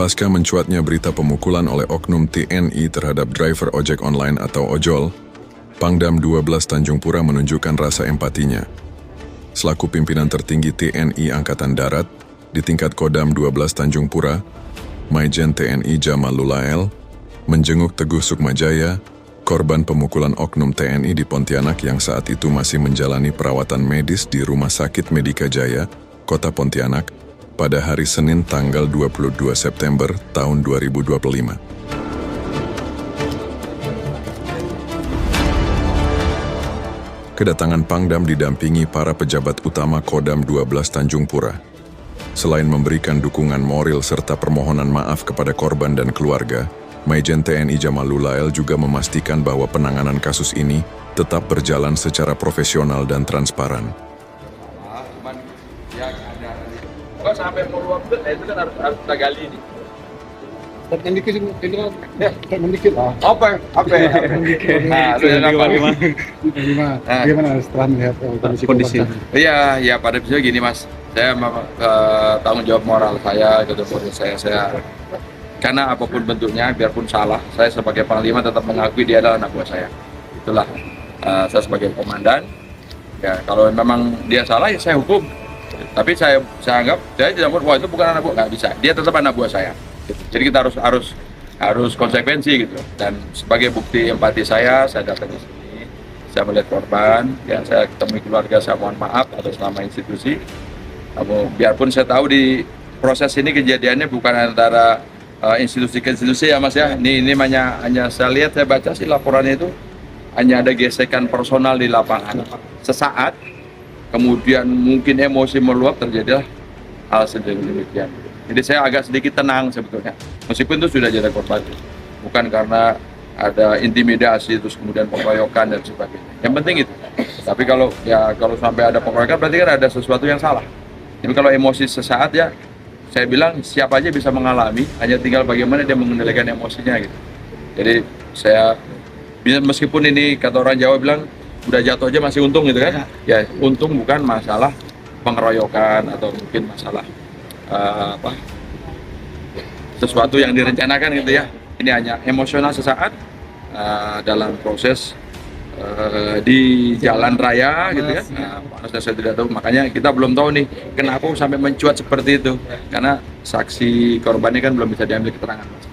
Pasca mencuatnya berita pemukulan oleh oknum TNI terhadap driver ojek online atau ojol, Pangdam 12 Tanjung Pura menunjukkan rasa empatinya. Selaku pimpinan tertinggi TNI Angkatan Darat di tingkat Kodam 12 Tanjung Pura, Maijen TNI Jamal Lulael menjenguk Teguh Sukmajaya, korban pemukulan oknum TNI di Pontianak yang saat itu masih menjalani perawatan medis di Rumah Sakit Medika Jaya, Kota Pontianak, pada hari Senin tanggal 22 September tahun 2025. Kedatangan Pangdam didampingi para pejabat utama Kodam 12 Tanjung Pura. Selain memberikan dukungan moral serta permohonan maaf kepada korban dan keluarga, Maijen TNI Jamal Lulael juga memastikan bahwa penanganan kasus ini tetap berjalan secara profesional dan transparan. Kalau sampai meluap itu kan harus kita gali nih. Tekan dikit lah. Apa? Nah, lu yang apa? Gimana setelah melihat kondisi korban? Iya, ya pada prinsipnya gini Mas. Saya tanggung jawab moral saya, saya karena apapun bentuknya, biarpun salah, saya sebagai panglima tetap mengakui dia adalah anak buah saya. Itulah saya sebagai komandan. Ya, kalau memang dia salah ya saya hukum. Tapi saya anggap saya tidak wah itu bukan anak buah, nggak bisa. Dia tetap anak buah saya. Jadi kita harus konsekuensi gitu. Dan sebagai bukti empati saya datang di sini, saya melihat korban, ya saya ketemu keluarga, saya mohon maaf atas nama institusi. Biarpun saya tahu di proses ini kejadiannya bukan antara institusi ke institusi ya Mas ya. Ini hanya saya lihat, saya baca sih laporannya itu hanya ada gesekan personal di lapangan. Sesaat kemudian mungkin emosi meluap, terjadilah hal sedemikian. Jadi saya agak sedikit tenang sebetulnya, meskipun itu sudah jadi korban, bukan karena ada intimidasi terus kemudian pengeroyokan dan sebagainya. Yang penting itu. Tapi kalau sampai ada pengeroyokan berarti kan ada sesuatu yang salah. Tapi kalau emosi sesaat ya, saya bilang siapa aja bisa mengalami, hanya tinggal bagaimana dia mengendalikan emosinya gitu. Jadi saya meskipun ini kata orang Jawa bilang udah jatuh aja masih untung gitu kan, ya untung bukan masalah pengeroyokan atau mungkin masalah sesuatu yang direncanakan gitu ya. Ini hanya emosional sesaat dalam proses di jalan raya gitu kan. Panasnya saya tidak tahu, makanya kita belum tahu nih kenapa sampai mencuat seperti itu, karena saksi korbannya kan belum bisa diambil keterangan.